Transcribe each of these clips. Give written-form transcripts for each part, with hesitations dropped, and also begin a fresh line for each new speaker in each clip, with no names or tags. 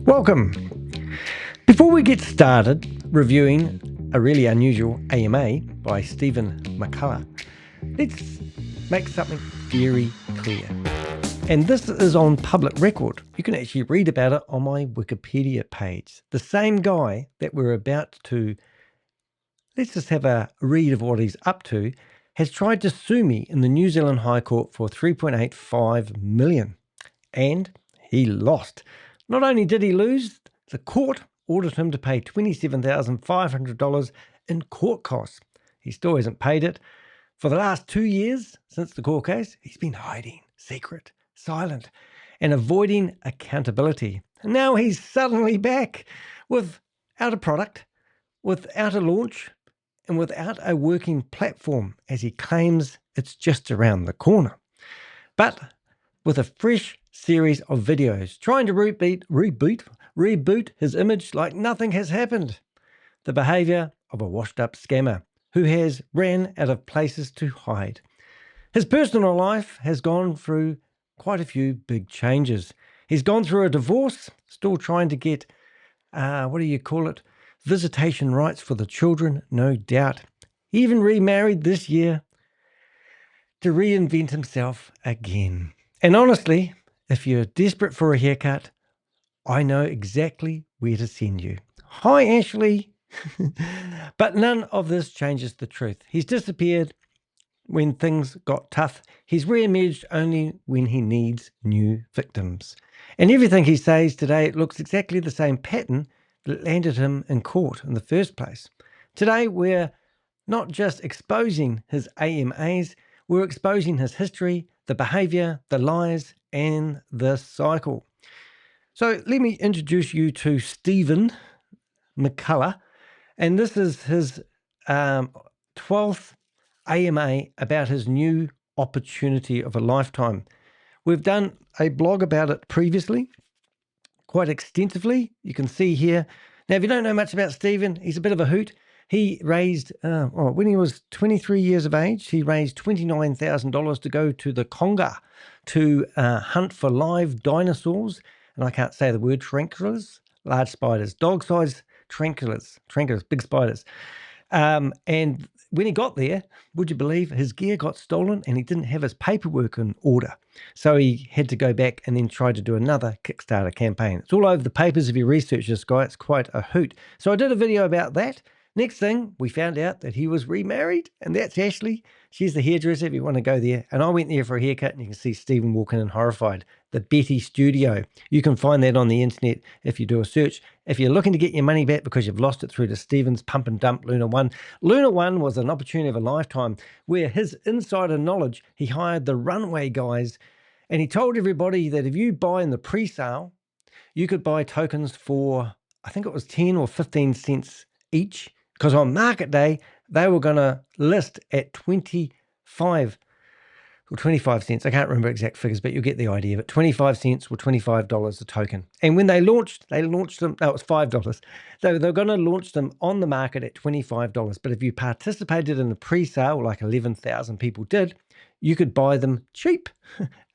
Welcome. Before we get started reviewing a really unusual AMA by Stephen McCullough, let's make something very clear. And this is on public record. You can actually read about it on my Wikipedia page. The same guy that we're about to, let's just have a read of what he's up to, has tried to sue me in the New Zealand High Court for $3.85 million. And he lost. Not only did he lose, the court ordered him to pay $27,500 in court costs. He still hasn't paid it. For the last 2 years since the court case, he's been hiding, secret, silent, and avoiding accountability. And now he's suddenly back without a product, without a launch, and without a working platform, as he claims it's just around the corner. But with a fresh series of videos trying to reboot his image like nothing has happened. The behavior of a washed-up scammer who has ran out of places to hide. His personal life has gone through quite a few big changes. He's gone through a divorce, still trying to get, visitation rights for the children, no doubt. He even remarried this year to reinvent himself again. And honestly, if you're desperate for a haircut, I know exactly where to send you. Hi, Ashley. But none of this changes the truth. He's disappeared when things got tough. He's re-emerged only when he needs new victims. And everything he says today looks exactly the same pattern that landed him in court in the first place. Today, we're not just exposing his AMAs, we're exposing his history, the behavior, the lies, and the cycle. So let me introduce you to Stephen McCullough, and this is his 12th AMA about his new opportunity of a lifetime. We've done a blog about it previously, quite extensively. You can see here. Now, if you don't know much about Stephen, he's a bit of a hoot. He raised, when he was 23 years of age, he raised $29,000 to go to the Congo to hunt for live dinosaurs. And I can't say the word, tarantulas, large spiders, dog-sized tarantulas, big spiders. And when he got there, would you believe his gear got stolen and he didn't have his paperwork in order. So he had to go back and then try to do another Kickstarter campaign. It's all over the papers if you research this guy. It's quite a hoot. So I did a video about that. Next thing, we found out that he was remarried, and that's Ashley. She's the hairdresser if you want to go there. And I went there for a haircut, and you can see Stephen walking in horrified. The Betty Studio. You can find that on the internet if you do a search. If you're looking to get your money back because you've lost it through to Stephen's Pump and Dump Lunar One. Lunar One was an opportunity of a lifetime where his insider knowledge, he hired the runway guys, and he told everybody that if you buy in the pre-sale, you could buy tokens for, I think it was 10 or 15 cents each. Because on market day, they were going to list at 25 or 25 cents. I can't remember exact figures, but you'll get the idea. But 25 cents or $25 a token. And when they launched them, that was $5. So they're going to launch them on the market at $25. But if you participated in the pre-sale, like 11,000 people did, you could buy them cheap.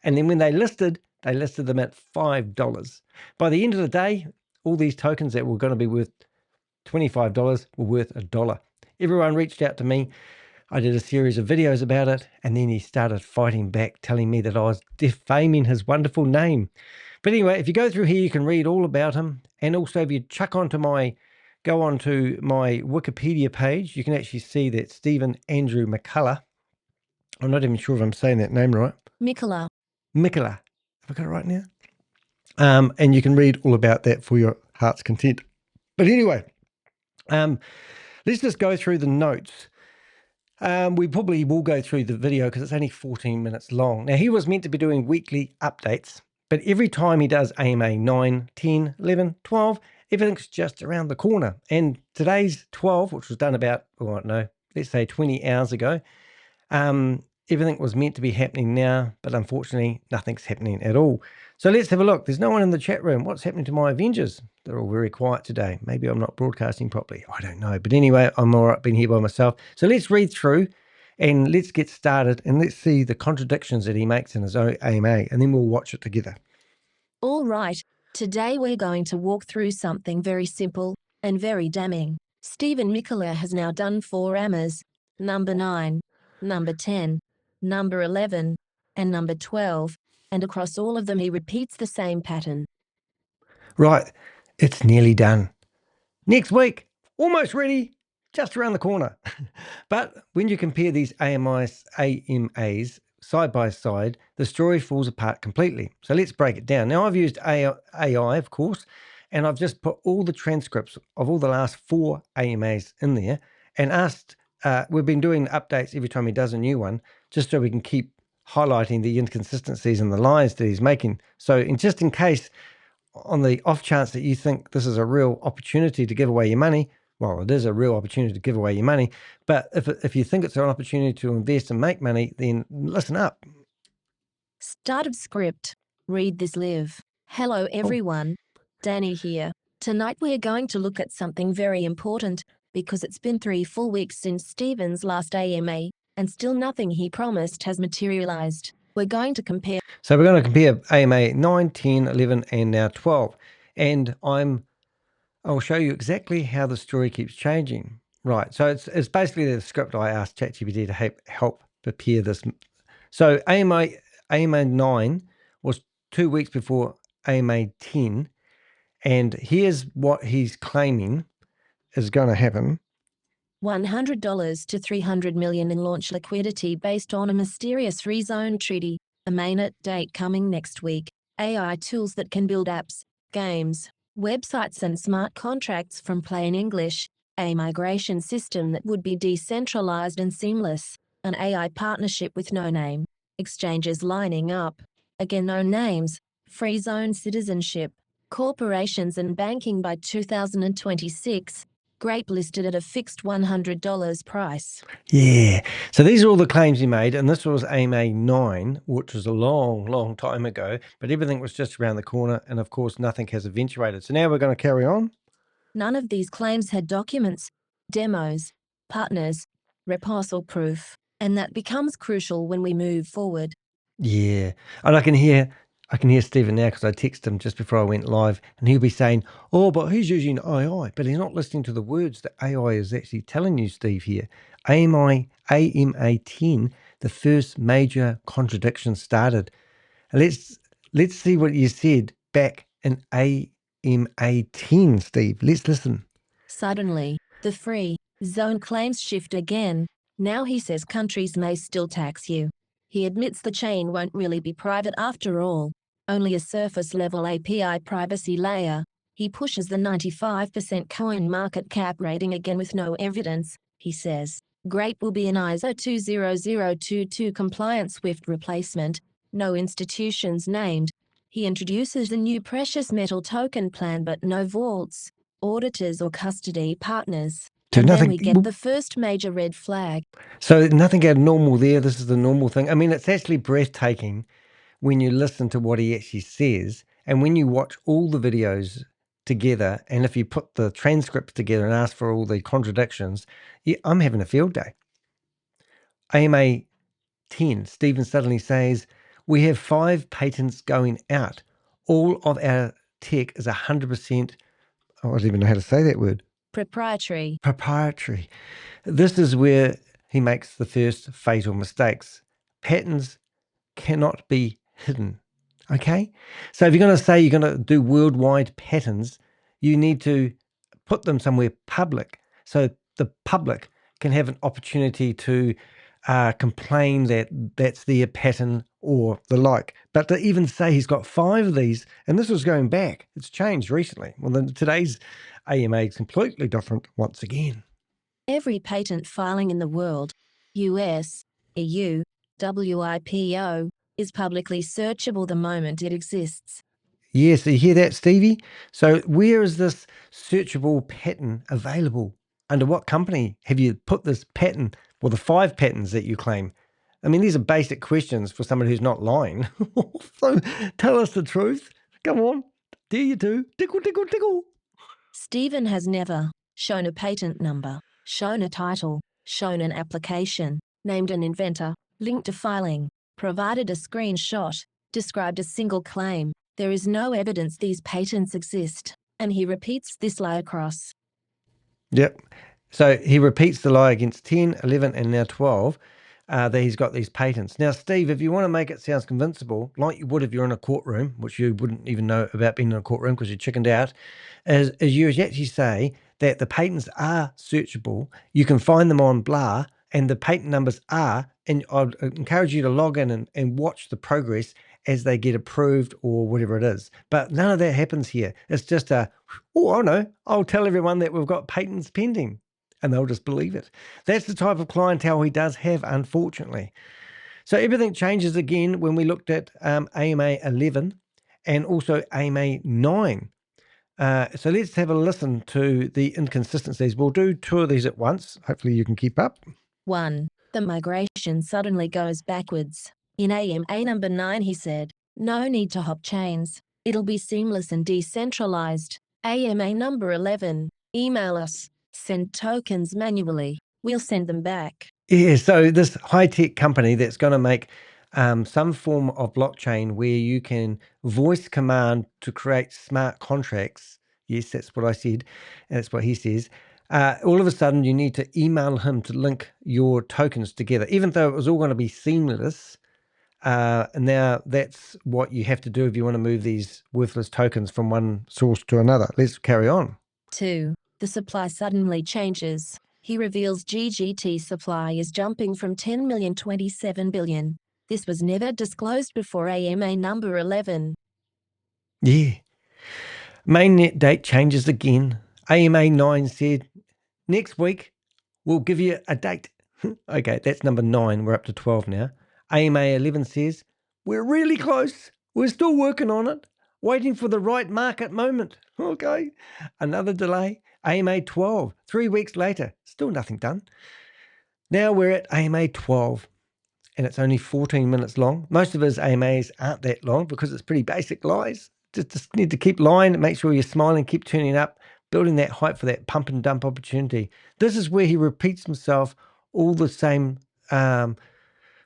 And then when they listed them at $5. By the end of the day, all these tokens that were going to be worth $25 were worth $1. Everyone reached out to me. I did a series of videos about it, and then he started fighting back, telling me that I was defaming his wonderful name. But anyway, if you go through here, you can read all about him. And also, if you go onto my Wikipedia page, you can actually see that Stephen Andrew McCullough. I'm not even sure if I'm saying that name right.
McCullagh.
Have I got it right now? And you can read all about that for your heart's content. But anyway, let's just go through the notes. We probably will go through the video because it's only 14 minutes long. Now, he was meant to be doing weekly updates, but every time he does AMA 9, 10, 11, 12, everything's just around the corner. And today's 12, which was done about, let's say 20 hours ago, everything was meant to be happening now, but unfortunately, nothing's happening at all. So let's have a look. There's no one in the chat room. What's happening to my Avengers? They're all very quiet today. Maybe I'm not broadcasting properly. I don't know. But anyway, I'm all right being here by myself. So let's read through and let's get started and let's see the contradictions that he makes in his own AMA, and then we'll watch it together.
All right. Today we're going to walk through something very simple and very damning. Stephen McCullah has now done 4 AMAs, number 9, number 10, number 11, and number 12, and across all of them he repeats the same pattern.
Right, it's nearly done. Next week, almost ready, just around the corner. But when you compare these AMAs side by side, the story falls apart completely. So let's break it down. Now, I've used AI, of course, and I've just put all the transcripts of all the last 4 AMAs in there and asked, we've been doing updates every time he does a new one, just so we can keep highlighting the inconsistencies and the lies that he's making. So just in case, on the off chance that you think this is a real opportunity to give away your money, well, it is a real opportunity to give away your money, but if you think it's an opportunity to invest and make money, then listen up.
Start of script. Read this live. Hello everyone. Danny here. Tonight we're going to look at something very important, because it's been 3 full weeks since Stephen's last AMA, and still nothing he promised has materialized. We're going to compare.
So we're going to compare AMA 9, 10, 11, and now 12. And I'll show you exactly how the story keeps changing. Right, so it's basically the script I asked ChatGPT to help prepare this. So AMA 9 was 2 weeks before AMA 10, and here's what he's claiming is going to happen.
$100 to $300 million in launch liquidity based on a mysterious free zone treaty, a mainnet date coming next week, AI tools that can build apps, games, websites and smart contracts from plain English, a migration system that would be decentralized and seamless, an AI partnership with no name, exchanges lining up, again no names, free zone citizenship, corporations and banking by 2026, GRAPE listed at a fixed $100 price.
Yeah. So these are all the claims he made, and this was AMA 9, which was a long, long time ago, but everything was just around the corner, and of course nothing has eventuated. So now we're going to carry on.
None of these claims had documents, demos, partners, repository proof, and that becomes crucial when we move forward.
Yeah. And I can hear Stephen now, because I texted him just before I went live, and he'll be saying, oh, but he's using AI, but he's not listening to the words that AI is actually telling you, Steve, here. AMA 10, the first major contradiction started. And let's see what you said back in AMA 10, Steve. Let's listen.
Suddenly, the free zone claims shift again. Now he says countries may still tax you. He admits the chain won't really be private after all, only a surface-level API privacy layer. He pushes the 95% coin market cap rating again with no evidence, he says. GRAPE will be an ISO 20022 compliant SWIFT replacement, no institutions named. He introduces a new precious metal token plan but no vaults, auditors or custody partners.
So
and
nothing,
then we get the first major red flag.
So nothing abnormal there. This is the normal thing. I mean, it's actually breathtaking when you listen to what he actually says, and when you watch all the videos together, and if you put the transcripts together and ask for all the contradictions, yeah, I'm having a field day. AMA 10, Stephen suddenly says, we have 5 patents going out. All of our tech is 100%, I don't even know how to say that word.
Proprietary.
Proprietary. This is where he makes the first fatal mistakes. Patents cannot be hidden. Okay? So if you're going to say you're going to do worldwide patents, you need to put them somewhere public, so the public can have an opportunity to complain that that's their pattern or the like. But to even say he's got 5 of these, and this was going back, it's changed recently. Well, then today's AMA is completely different once again.
Every patent filing in the world, US, EU, WIPO, is publicly searchable the moment it exists.
Yes, so you hear that, Stevie? So where is this searchable patent available? Under what company have you put this patent, or the 5 patents that you claim? I mean, these are basic questions for somebody who's not lying. So tell us the truth. Come on. Dare you to. Tickle, tickle, tickle.
Stephen has never shown a patent number, shown a title, shown an application, named an inventor, linked a filing, provided a screenshot, described a single claim, There is no evidence these patents exist, and he repeats this lie across.
Yep. So he repeats the lie against 10, 11, and now 12, that he's got these patents. Now, Steve, if you want to make it sound convincible, like you would if you're in a courtroom, which you wouldn't even know about being in a courtroom because you chickened out, is you actually say that the patents are searchable. You can find them on blah, and the patent numbers are, and I'd encourage you to log in and watch the progress as they get approved or whatever it is. But none of that happens here. It's just I know, I'll tell everyone that we've got patents pending, and they'll just believe it. That's the type of clientele he does have, unfortunately. So everything changes again when we looked at AMA 11 and also AMA 9. So let's have a listen to the inconsistencies. We'll do two of these at once. Hopefully you can keep up.
1. The migration suddenly goes backwards. In AMA number 9, he said, "No need to hop chains. It'll be seamless and decentralized." AMA number 11, "Email us. Send tokens manually. We'll send them back."
Yeah, so this high-tech company that's going to make some form of blockchain where you can voice command to create smart contracts. Yes, that's what I said. And that's what he says. All of a sudden, you need to email him to link your tokens together, even though it was all going to be seamless. And now that's what you have to do if you want to move these worthless tokens from one source to another. Let's carry on.
2. The supply suddenly changes. He reveals GGT supply is jumping from 10 million to 27 billion. This was never disclosed before AMA number 11.
Yeah. Mainnet date changes again. AMA 9 said, next week, we'll give you a date. Okay, that's number 9. We're up to 12 now. AMA 11 says, we're really close. We're still working on it. Waiting for the right market moment. Okay. Another delay. AMA 12. 3 weeks later, still nothing done. Now we're at AMA 12. And it's only 14 minutes long. Most of his AMAs aren't that long because it's pretty basic lies. Just need to keep lying, make sure you're smiling, keep turning up, building that hype for that pump and dump opportunity. This is where he repeats himself all the same,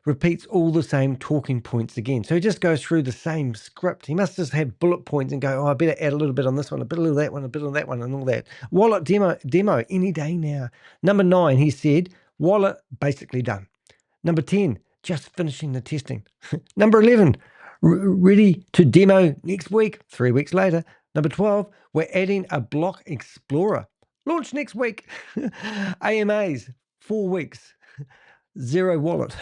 repeats all the same talking points again. So he just goes through the same script. He must just have bullet points and go, oh, I better add a little bit on this one, a bit of that one, a bit of that one, and all that. Wallet demo any day now. Number 9, he said, wallet basically done. Number 10, just finishing the testing. Number 11, ready to demo next week, 3 weeks later. Number 12, we're adding a block explorer. Launch next week. AMAs, 4 weeks. Zero wallet.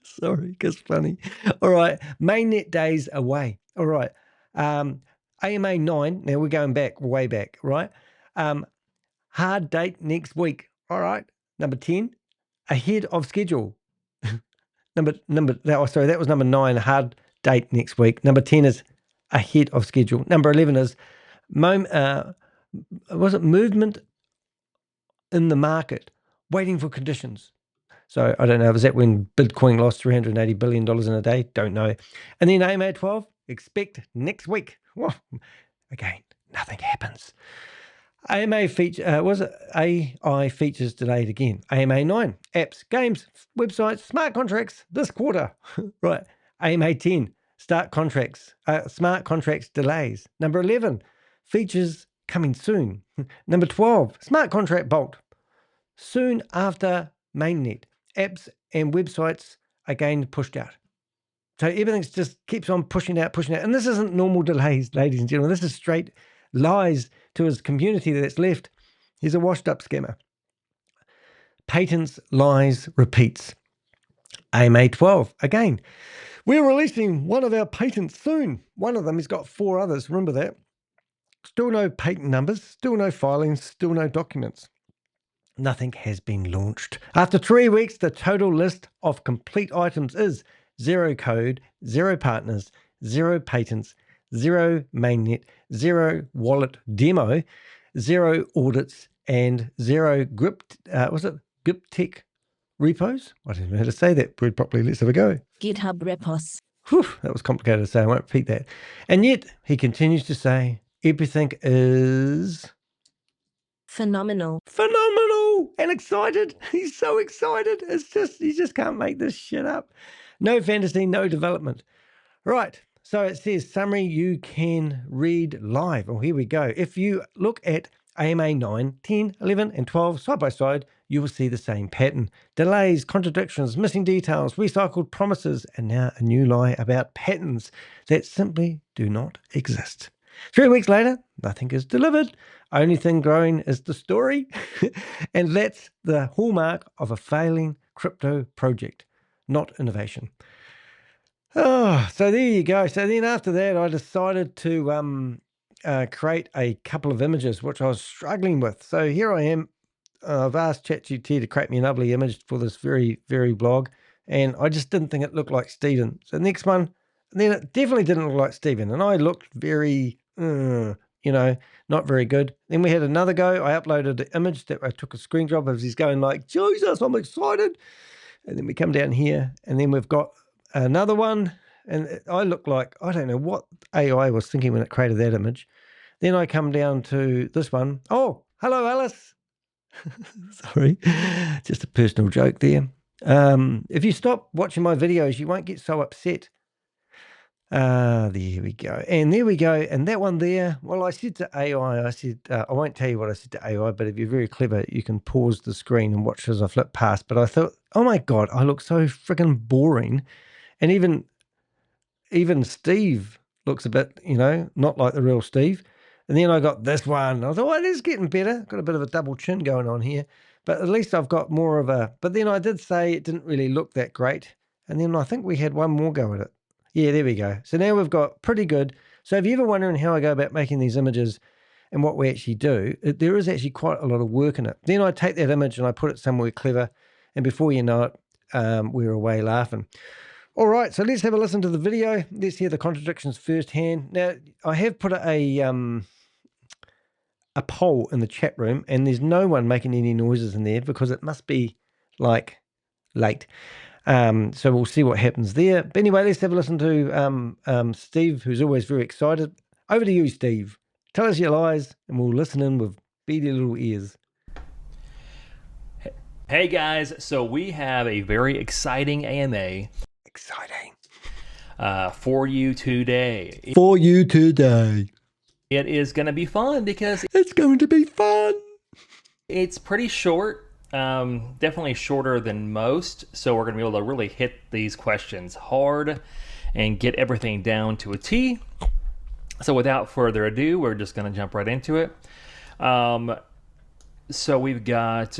Sorry, because funny. All right, mainnet days away. All right. AMA 9, now we're going back, way back, right? Hard date next week. All right. Number 10, ahead of schedule. That was number 9, hard date next week. Number 10 is ahead of schedule. Number 11 is movement in the market, waiting for conditions. So I don't know, was that when Bitcoin lost $380 billion in a day? Don't know. And then AMA 12, expect next week. Well, again, nothing happens. AMA AI features delayed again. AMA 9, apps, games, websites, smart contracts this quarter. Right. AMA 10, smart contracts delays. Number 11, features coming soon. Number 12, smart contract bolt. Soon after mainnet, apps and websites again pushed out. So everything just keeps on pushing out. And this isn't normal delays, ladies and gentlemen. This is straight lies to his community that's left. He's a washed up scammer. Patents, lies, repeats. AMA 12, again. We're releasing one of our patents soon. One of them has got 4 others. Remember that. Still no patent numbers, still no filings, still no documents. Nothing has been launched. After 3 weeks, the total list of complete items is 0 code, 0 partners, 0 patents, 0 mainnet, 0 wallet demo, 0 audits, and 0 GRP tech repos? I didn't know how to say that word properly. Let's have a go.
GitHub repos.
Whew, that was complicated to say. I won't repeat that. And yet, he continues to say everything is
Phenomenal
and excited. He's so excited. It's just, you just can't make this shit up. No fantasy, no development. Right. So it says summary you can read live. Well, here we go. If you look at AMA 9, 10, 11, and 12 side by side, you will see the same pattern. Delays, contradictions, missing details, recycled promises, and now a new lie about patterns that simply do not exist. 3 weeks later, nothing is delivered. Only thing growing is the story. And that's the hallmark of a failing crypto project, not innovation. Oh, so there you go. So then after that, I decided to create a couple of images, which I was struggling with. So here I am. I've asked ChatGPT to create me an ugly image for this very, very blog, and I just didn't think it looked like Stephen. So the next one, and then it definitely didn't look like Stephen, and I looked very, not very good. Then we had another go. I uploaded an image that I took a screenshot of. He's going like, Jesus, I'm excited. And then we come down here, and then we've got another one, and I look like, I don't know what AI was thinking when it created that image. Then I come down to this one. Oh, hello, Alice. Sorry, just a personal joke there. If you stop watching my videos, you won't get so upset. There we go. And there we go. And that one there, well, I said to AI, I won't tell you what I said to AI, but if you're very clever, you can pause the screen and watch as I flip past. But I thought, oh my God, I look so freaking boring. And even Steve looks a bit, not like the real Steve. And then I got this one. I thought, well, it is getting better. Got a bit of a double chin going on here. But at least I've got more of a... But then I did say it didn't really look that great. And then I think we had one more go at it. Yeah, there we go. So now we've got pretty good. So if you're ever wondering how I go about making these images and what we actually do, there is actually quite a lot of work in it. Then I take that image and I put it somewhere clever. And before you know it, we're away laughing. All right, so let's have a listen to the video. Let's hear the contradictions firsthand. Now, I have put a poll in the chat room, and there's no one making any noises in there because it must be like late. So we'll see what happens there. But anyway, let's have a listen to Steve, who's always very excited. Over to you, Steve. Tell us your lies, and we'll listen in with beady little ears.
Hey guys, so we have a very exciting AMA.
Exciting.
For you today.
For you today.
It is going to be fun because
it's going to be fun.
It's pretty short, definitely shorter than most. So we're going to be able to really hit these questions hard and get everything down to a T. So without further ado, we're just going to jump right into it. So we've got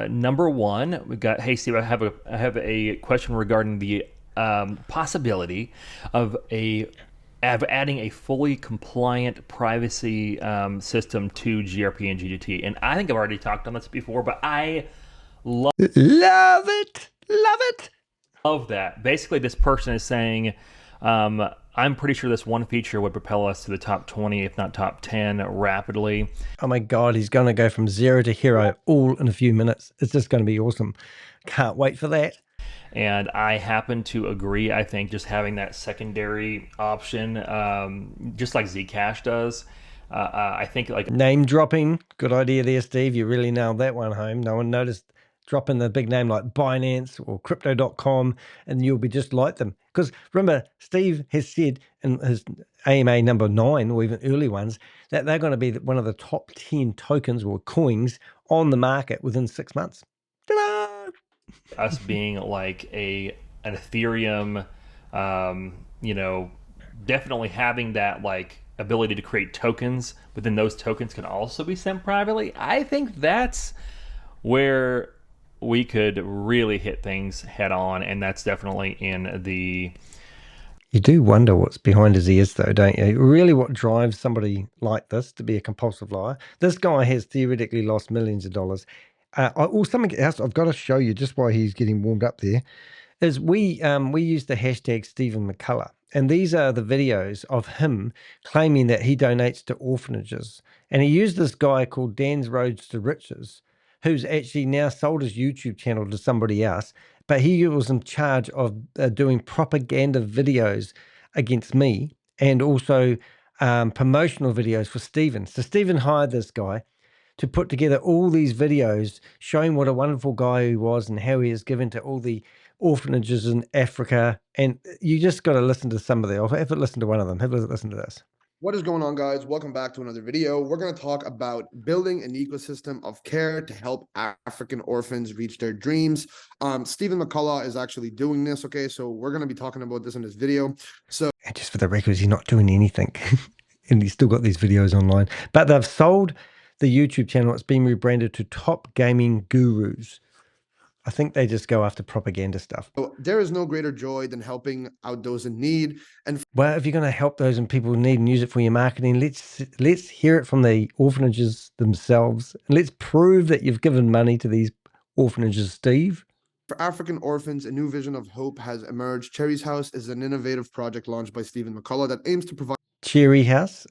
number one. We've got, hey Steve, I have a question regarding the possibility of adding a fully compliant privacy system to GRP and GGT. And I think I've already talked on this before, but I love
it.
Love that. Basically, this person is saying, I'm pretty sure this one feature would propel us to the top 20, if not top 10, rapidly.
Oh my God, he's going to go from zero to hero all in a few minutes. It's just going to be awesome. Can't wait for that.
And I happen to agree. I think just having that secondary option, just like Zcash does, I think like...
Name dropping. Good idea there, Steve. You really nailed that one home. No one noticed dropping the big name like Binance or Crypto.com, and you'll be just like them. Because remember, Steve has said in his AMA number 9, or even early ones, that they're going to be one of the top 10 tokens or coins on the market within 6 months. Ta-da!
Us being like an Ethereum, definitely having that like ability to create tokens, but then those tokens can also be sent privately. I think that's where we could really hit things head on, and that's definitely in the...
You do wonder what's behind his ears though, don't you? Really what drives somebody like this to be a compulsive liar? This guy has theoretically lost millions of dollars. Something else I've got to show you just while he's getting warmed up there is we use the hashtag Stephen McCullah, and these are the videos of him claiming that he donates to orphanages, and he used this guy called Dan's Roads to Riches, who's actually now sold his YouTube channel to somebody else, but he was in charge of doing propaganda videos against me and also promotional videos for Stephen. So Stephen hired this guy to put together all these videos showing what a wonderful guy he was and how he is given to all the orphanages in Africa. And you just got to listen to some of them. Have a listen to one of them. Have a listen to this.
What is going on, guys? Welcome back to another video. We're going to talk about building an ecosystem of care to help African orphans reach their dreams. Stephen McCullough is actually doing this, okay? So we're going to be talking about this in this video. So,
and just for the record, he's not doing anything. And he's still got these videos online. But they've sold the YouTube channel. It's been rebranded to Top Gaming Gurus. I think they just go after propaganda stuff.
There is no greater joy than helping out those in need. And
well, if you're going to help those in people in need and use it for your marketing, let's hear it from the orphanages themselves. And let's prove that you've given money to these orphanages, Steve.
For African orphans, a new vision of hope has emerged. Cherry's House is an innovative project launched by Stephen McCullough that aims to provide
Cherry House,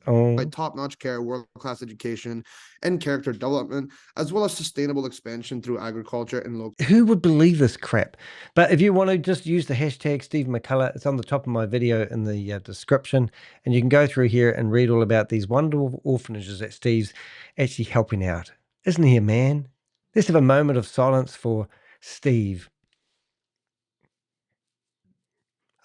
top-notch care, world-class education, and character development, as well as sustainable expansion through agriculture and local.
Who would believe this crap? But if you want to just use the hashtag Stephen McCullough, it's on the top of my video in the description, and you can go through here and read all about these wonderful orphanages that Steve's actually helping out. Isn't he a man? Let's have a moment of silence for Steve.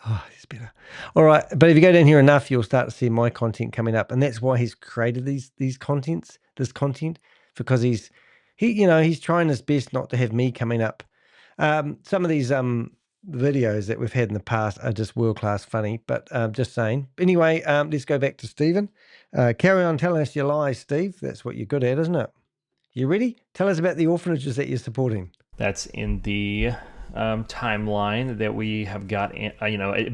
Oh, it's better. All right, but if you go down here enough, you'll start to see my content coming up, and that's why he's created this content, because he's trying his best not to have me coming up. Some of these videos that we've had in the past are just world-class funny, but just saying. Anyway, let's go back to Stephen. Carry on telling us your lies, Steve. That's what you're good at, isn't it? You ready? Tell us about the orphanages that you're supporting.
That's in the timeline that we have got,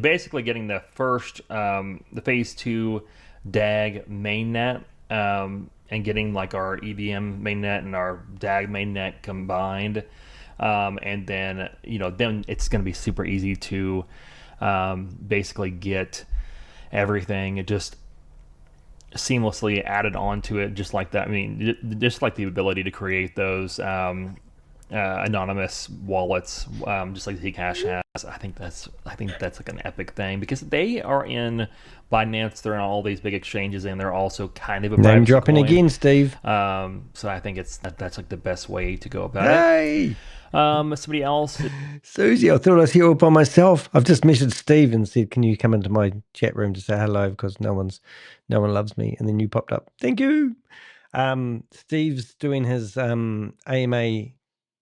basically getting the first, the phase 2 DAG mainnet, and getting like our EVM mainnet and our DAG mainnet combined. And then, then it's going to be super easy to basically get everything just seamlessly added onto it, just like that. I mean, just like the ability to create those anonymous wallets, just like Zcash has. I think that's like an epic thing, because they are in Binance, they're in all these big exchanges, and they're also kind of a
name dropping again, Steve.
So I think that's like the best way to go about it. Somebody else,
Susie, I thought I was here all by myself. I've just messaged Steve and said, can you come into my chat room to say hello, because no one loves me, and then you popped up. Thank you. Steve's doing his AMA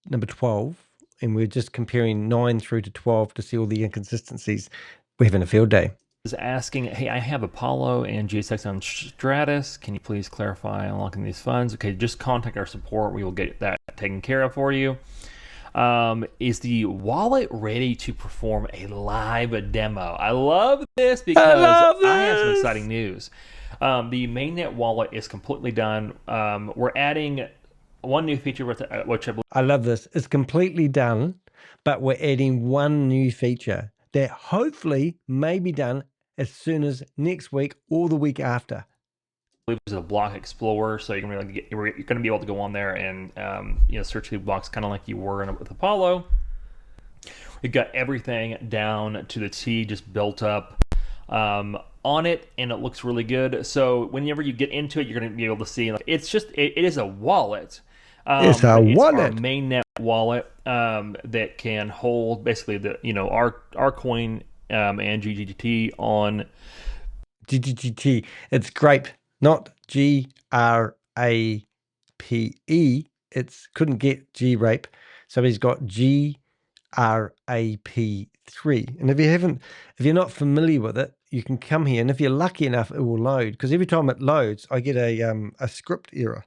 number 12, and we're just comparing 9 through to 12 to see all the inconsistencies. We're having a field day.
Is asking, hey, I have Apollo and GSX on Stratus. Can you please clarify unlocking these funds? Okay, just contact our support. We will get that taken care of for you. Is the wallet ready to perform a live demo? I love this because I have some exciting news. The mainnet wallet is completely done. We're adding one new feature, which I believe.
I love this. It's completely done, but we're adding one new feature that hopefully may be done as soon as next week or the week after.
Is a block explorer, so you're going to be able to go on there and search through blocks, kind of like you were with Apollo. We've got everything down to the T, just built up on it, and it looks really good. So whenever you get into it, you're going to be able to see, like, it is a wallet.
It's a wallet.
It's our mainnet wallet that can hold basically our coin and GGT on
GGT. It's GRAPE, not GRAPE. It's couldn't get GRAPE, so he's got GRAP3. And if you're not familiar with it, you can come here, and if you're lucky enough, it will load, because every time it loads, I get a script error.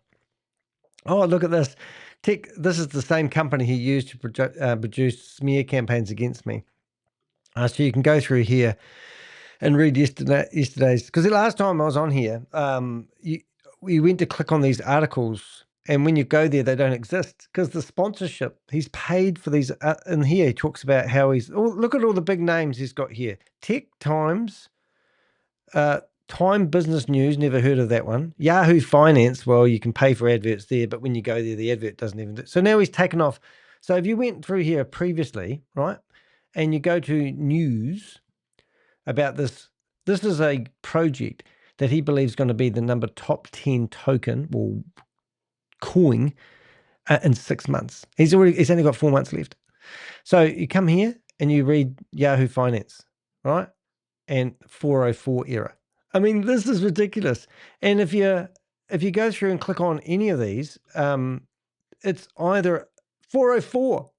Oh, look at this. This is the same company he used to produce smear campaigns against me. So you can go through here and read yesterday's, because the last time I was on here, we went to click on these articles, and when you go there, they don't exist, because the sponsorship, he's paid for these. And here he talks about how look at all the big names he's got here. Tech Times, Time Business News, never heard of that one. Yahoo Finance, well, you can pay for adverts there, but when you go there, the advert doesn't even do. So now he's taken off. So if you went through here previously, right, and you go to news about this is a project that he believes is going to be the number top 10 token or coin in 6 months. He's only got 4 months left. So you come here and you read Yahoo Finance, right? And 404 error. I mean, this is ridiculous. And if you go through and click on any of these, it's either 404.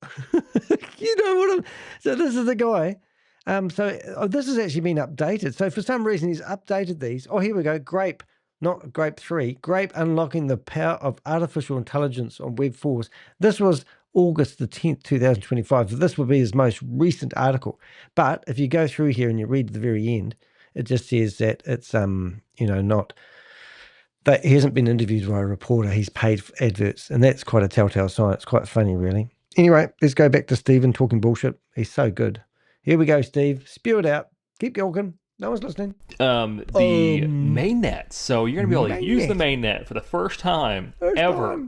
You know what I'm... So this is the guy. This has actually been updated. So for some reason, he's updated these. Oh, here we go. GRAPE, not GRAPE 3. GRAPE unlocking the power of artificial intelligence on Web4s. This was August the 10th, 2025. So this would be his most recent article. But if you go through here and you read to the very end, it just says that it's, not... that he hasn't been interviewed by a reporter. He's paid for adverts, and that's quite a telltale sign. It's quite funny, really. Anyway, let's go back to Stephen talking bullshit. He's so good. Here we go, Steve. Spew it out. Keep talking. No one's listening.
The mainnet. So you're going to be able to use the mainnet for the first time ever.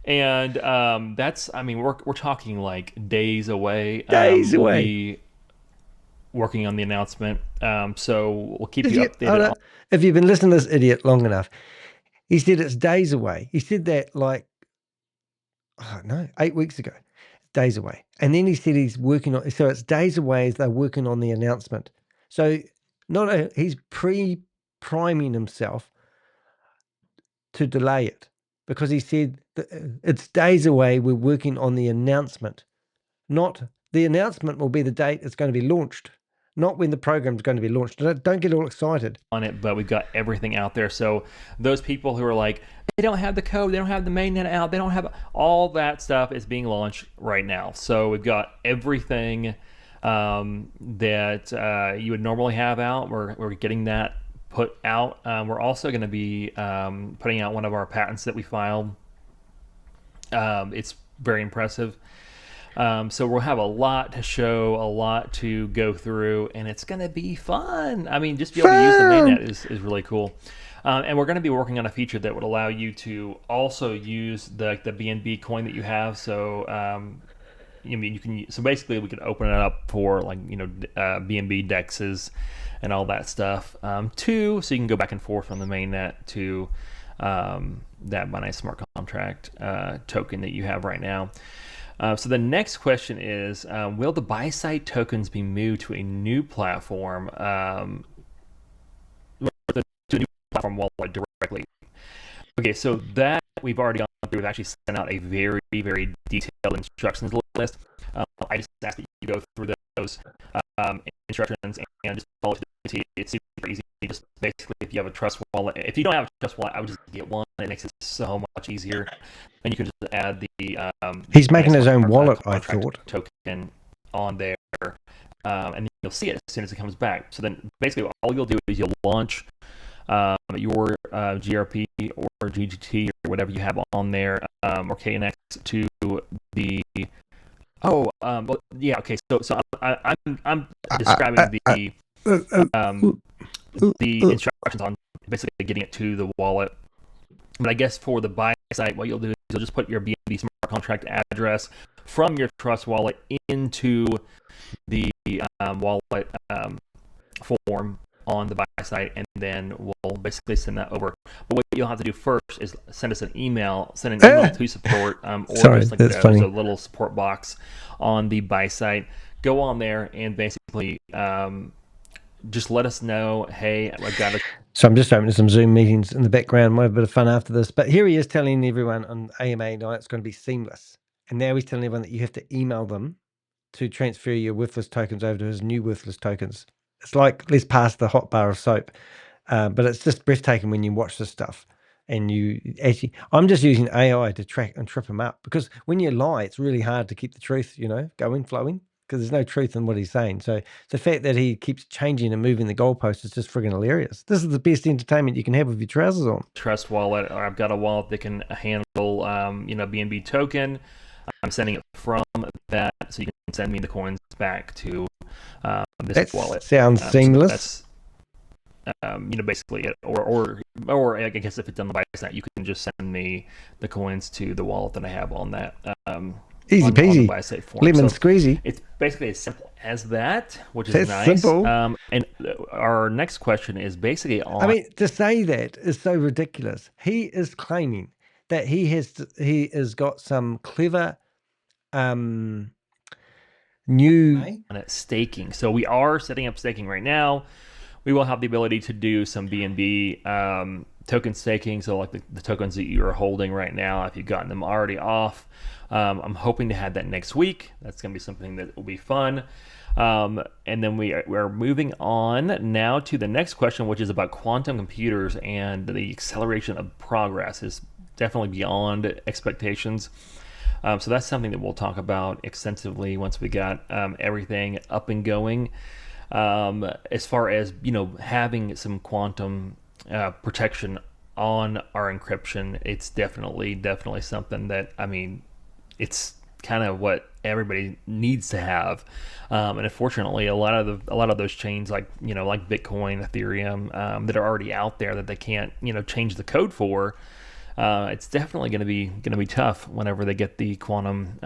And that's, I mean, we're talking like days away. We'll be working on the announcement. So we'll keep you updated.
If you've been listening to this idiot long enough, he said it's days away. He said that like, 8 weeks ago. Days away. And then he said he's working on, so it's days away as they're working on the announcement. So he's pre-priming himself to delay it, because he said that it's days away, we're working on the announcement. Not the announcement will be the date it's going to be launched, not when the program's going to be launched. Don't get all excited
on it, but we've got everything out there. So those people who are like, they don't have the code, they don't have the mainnet out, they don't have all that stuff, is being launched right now. So we've got everything that you would normally have out. We're getting that put out. We're also going to be putting out one of our patents that we filed. It's very impressive. So we'll have a lot to show, a lot to go through, and it's going to be fun. I mean, just be able to use the mainnet is really cool. And we're going to be working on a feature that would allow you to also use the BNB coin that you have. So, so basically we could open it up for BNB dexes and all that stuff too. So you can go back and forth on the mainnet to that Binance Smart Contract token that you have right now. So the next question is, will the buy-side tokens be moved to a new platform, to a new platform wallet directly? Okay, so that we've already gone through. We've actually sent out a very, very detailed instructions list. I just ask that you go through those instructions and just follow it. It's super easy. Just basically, if you have a trust wallet, if you don't have a trust wallet, I would just get one. It makes it so much easier. And you can just add the
he's making his own wallet, I thought,
token on there, and then you'll see it as soon as it comes back. So then basically all you'll do is you'll launch your GRP or GGT or whatever you have on there, or KNX to the so I'm describing the instructions on basically getting it to the wallet. But I guess for the buy side, what you'll do is you'll just put your BNB smart contract address from your trust wallet into the wallet form on the buy side, and then we'll basically send that over. But what you'll have to do first is send an email to support, or
sorry,
just like there's a little support box on the buy site. Go on there and basically just let us know, hey, I've got a...
So I'm just opening some Zoom meetings in the background. Might have a bit of fun after this. But here he is telling everyone on AMA night it's going to be seamless. And now he's telling everyone that you have to email them to transfer your worthless tokens over to his new worthless tokens. It's like, let's pass the hot bar of soap. But it's just breathtaking when you watch this stuff. And you actually, I'm just using AI to track and trip him up. Because when you lie, it's really hard to keep the truth, flowing. Because there's no truth in what he's saying. So the fact that he keeps changing and moving the goalposts is just friggin' hilarious. This is the best entertainment you can have with your trousers on.
Trust wallet, or I've got a wallet that can handle, BNB token. I'm sending it from that, so you can send me the coins back to this wallet.
Sounds seamless.
So that's, basically it. Or I guess if it's on the buy side, you can just send me the coins to the wallet that I have on that.
Easy peasy, lemon squeezy.
It's basically as simple as that, which is nice.
Simple.
And our next question is basically on...
I mean, to say that is so ridiculous. He is claiming that he has got some clever new
on staking. So we are setting up staking right now. We will have the ability to do some BNB token staking. So like the tokens that you are holding right now, if you've gotten them already off, I'm hoping to have that next week. That's going to be something that will be fun. And then we're moving on now to the next question, which is about quantum computers, and the acceleration of progress is definitely beyond expectations. So that's something that we'll talk about extensively once we got everything up and going. As far as, you know, having some quantum protection on our encryption, it's definitely something that, I mean, it's kind of what everybody needs to have. And unfortunately, a lot of those chains, like, you know, like Bitcoin, Ethereum, that are already out there that they can't, you know, change the code for. It's definitely going to be tough whenever they get the quantum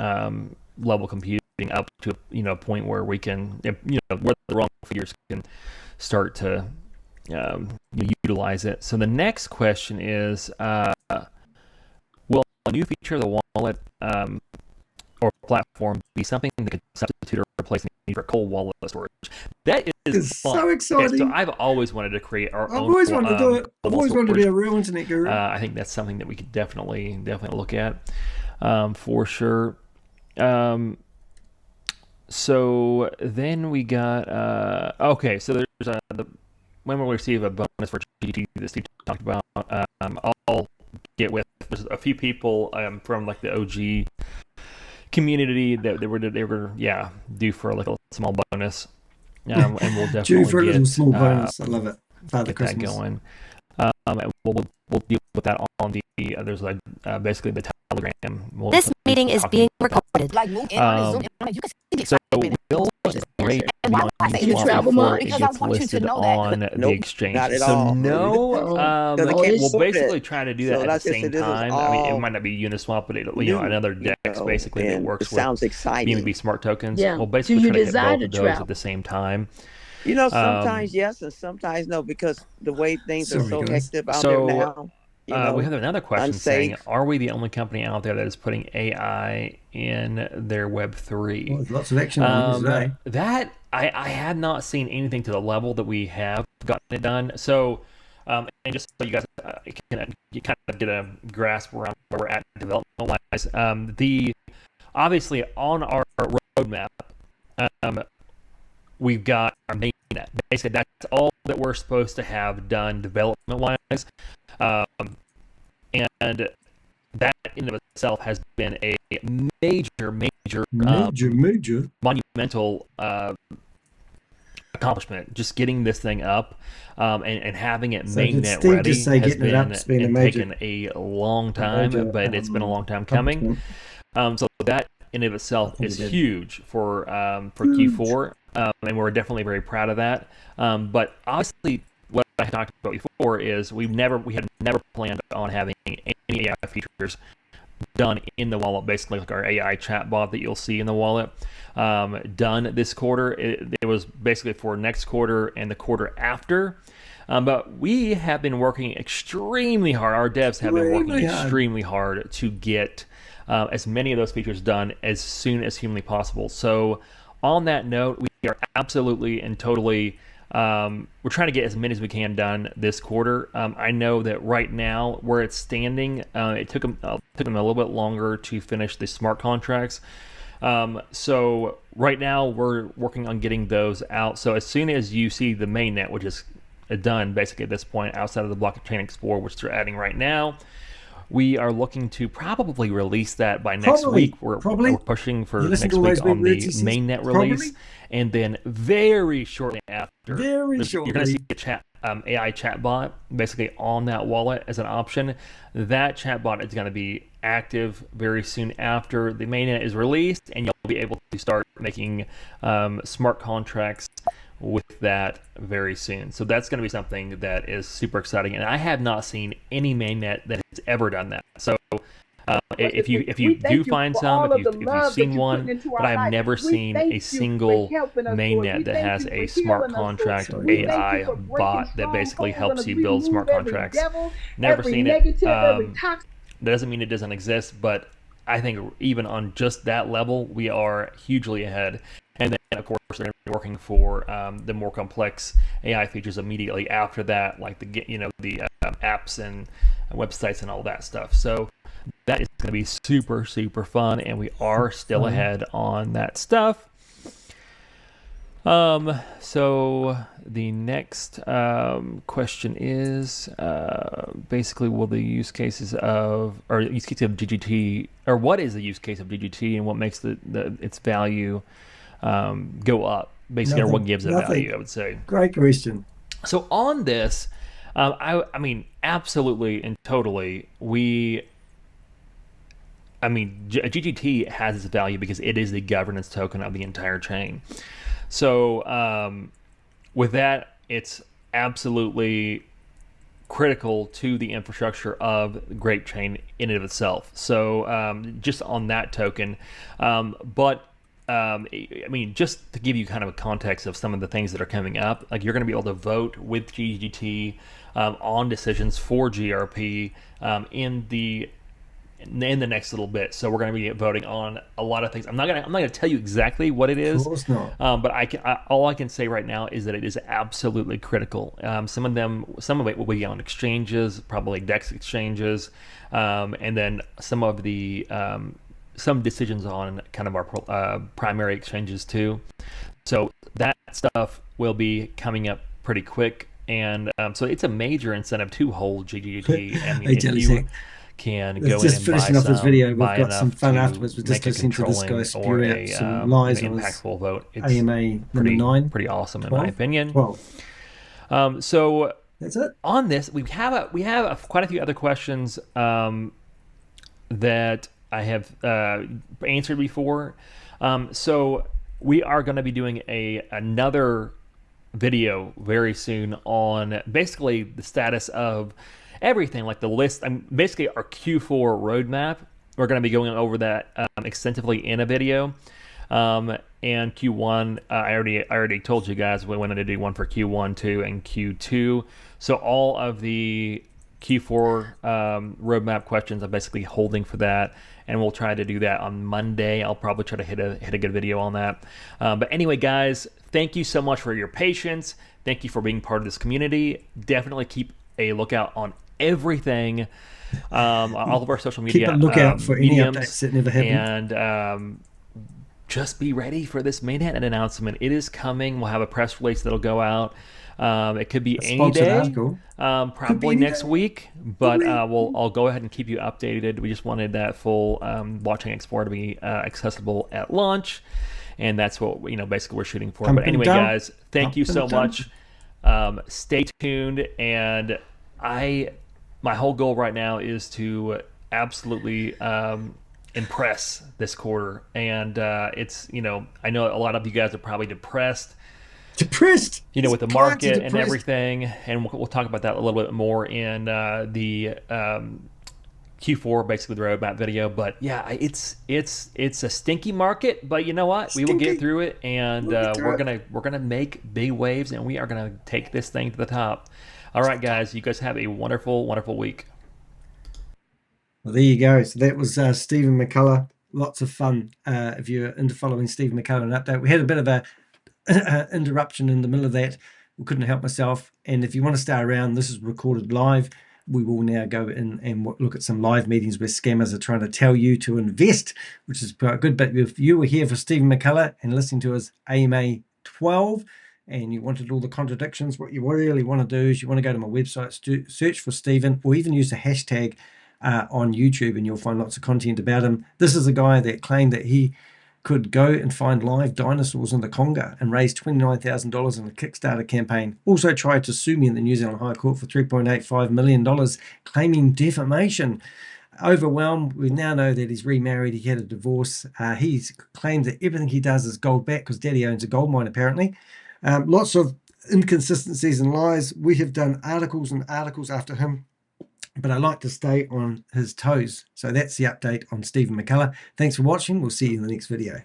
level computing up to, you know, a point where we can, you know, where the wrong figures can start to utilize it. So the next question is, will a new feature of the wallet or platform be something that could substitute or replace the need for cold wallet storage? That is fun.
so exciting.
So I've always wanted to create our own.
I've always wanted to do it. I've always wanted to be a real internet guru.
I think that's something that we could definitely look at for sure. So then we got okay. So there's when we'll receive a bonus for GT that Steve talked about. I'll get with a few people from like the OG community that they were due for like a small bonus, and we'll definitely
due for a little small bonus. I love it.
Get that going. And we'll deal with that on the there's like basically the Telegram.
This meeting is being recorded.
So Will is great
You travel more?
it
Because I
gets
want you to
listed
know that.
on the
Nope,
exchange.
not at
So
all.
no,
No, they can't
we'll
split
basically
it.
try to do
So
that at
that's
the
just-
same
this is
time. I mean, it
all
might not be Uniswap, but it, you
new,
know, another
you
DEX
know,
basically that
and
works
it
with
sounds exciting.
BNB smart tokens.
Yeah.
We'll
Do
basically
you
try to get
desire
both
to
of those
travel?
at the same time.
You know, sometimes yes and sometimes no, because the way things are
Sorry,
so
guys.
hectic out
So,
there now. You know,
we have another question saying,
unsafe.
are we the only company out there that is putting AI in their Web3?
Well, there's lots of action on today.
That I had not seen anything to the level that we have gotten it done. So, and just so you guys you kind of get a grasp around where we're at development wise, the obviously on our roadmap, we've got our mainnet. Basically, that's all that we're supposed to have done development wise, and that in of itself has been a major monumental accomplishment. Just getting this thing up and having it
So did
mainnet
Steve
ready
just say
has
getting it up has been a major-
taken a long time,
major,
but it's been a long time coming. So that in of itself
think
is
it did.
huge for Q4, and we're definitely very proud of that. But obviously, what I talked about before is we had never planned on having any AI features done in the wallet, basically like our AI chatbot that you'll see in the wallet, done this quarter. It was basically for next quarter and the quarter after. But we have been working extremely hard. Our devs have been working extremely hard to get as many of those features done as soon as humanly possible. So on that note, we are absolutely and totally we're trying to get as many as we can done this quarter. I know that right now where it's standing, it took them a little bit longer to finish the smart contracts. So right now we're working on getting those out. So as soon as you see the mainnet, which is done basically at this point outside of the blockchain explorer, which they're adding right now, we are looking to probably release that by next week. We're pushing for next week on the mainnet release, and then very shortly after, you're going to see a AI chatbot basically on that wallet as an option. That chatbot is going to be active very soon after the mainnet is released, and you'll be able to start making smart contracts with that very soon. So that's going to be something that is super exciting, and I have not seen any mainnet that has ever done that. So if you do find some, if you've seen one, but I have never seen a single mainnet that has a smart contract AI bot that basically helps you build smart contracts. Never seen it. That doesn't mean it doesn't exist, but I think even on just that level, we are hugely ahead. And then, of course, they're going to be working for the more complex AI features immediately after that, like the apps and websites and all that stuff. So that is going to be super, super fun, and we are still ahead on that stuff. So the next question is basically, will the use cases of GGT, or what is the use case of GGT, and what makes its value go up? Basically, or what gives it value, I would say.
Great question.
So on this, I mean, absolutely and totally, GGT has its value because it is the governance token of the entire chain. So with that, it's absolutely critical to the infrastructure of the GRAPE chain in and of itself. So just on that token, just to give you kind of a context of some of the things that are coming up, like you're going to be able to vote with GGT on decisions for GRP in the next little bit. So we're going to be voting on a lot of things. I'm not going to tell you exactly what it is.
Of course not.
But all I can say right now is that it is absolutely critical. Some of it will be on exchanges, probably DEX exchanges, and then some of the some decisions on kind of our primary exchanges too. So that stuff will be coming up pretty quick, and so it's a major incentive to hold GGT. I mean,
Hey,
if you can go in and
finishing
buy
off this video. We've got some fun
to
afterwards. We're just
make a
listening to this guy spew
controlling or
out some lies on his
impactful vote. It's
AMA number 9.
pretty awesome
12?
in my opinion.
12.
So
That's it.
on this, we have quite a few other questions that I have answered before. So we are going to be doing another video very soon on basically the status of everything, like the list, basically our Q4 roadmap. We're going to be going over that extensively in a video. And Q1, I already told you guys we wanted to do one for Q1, 2, and Q2. So all of the Q4 roadmap questions I'm basically holding for that, and we'll try to do that on Monday. I'll probably try to hit a good video on that. But anyway, guys, thank you so much for your patience. Thank you for being part of this community. Definitely keep a lookout on everything, on all of our social media.
Keep a lookout for any
mediums,
updates that never happen.
and just be ready for this mainnet announcement. It is coming. We'll have a press release that'll go out. It could be any day, probably next week, but I'll go ahead and keep you updated. We just wanted that full blockchain explorer to be accessible at launch, and that's what basically we're shooting for. But anyway, guys, thank you so much. Stay tuned, and my whole goal right now is to absolutely impress this quarter, and it's I know a lot of you guys are probably depressed with the market and everything, and we'll talk about that a little bit more in the Q4, basically the roadmap video. But yeah, it's a stinky market, but you know what, we will get through it, and we're gonna make big waves, and we are gonna take this thing to the top. All right, guys, you guys have a wonderful week.
Well, there you go. So that was Stephen McCullough. Lots of fun. If you're into following Stephen McCullough, an update. We had a bit of a interruption in the middle of that. We couldn't help myself. And if you want to stay around, this is recorded live. We will now go in and look at some live meetings where scammers are trying to tell you to invest, which is quite good. But if you were here for Stephen McCullough and listening to his AMA 12, and you wanted all the contradictions, what you really want to do is you want to go to my website, search for Stephen, or even use the hashtag on YouTube, and you'll find lots of content about him. This is a guy that claimed that he could go and find live dinosaurs in the Congo and raise $29,000 in a Kickstarter campaign. Also tried to sue me in the New Zealand High Court for $3.85 million, claiming defamation. Overwhelmed, we now know that he's remarried. He had a divorce. He's claimed that everything he does is gold back because daddy owns a gold mine, apparently. Lots of inconsistencies and lies. We have done articles and articles after him, but I like to stay on his toes. So that's the update on Stephen McCullough. Thanks for watching. We'll see you in the next video.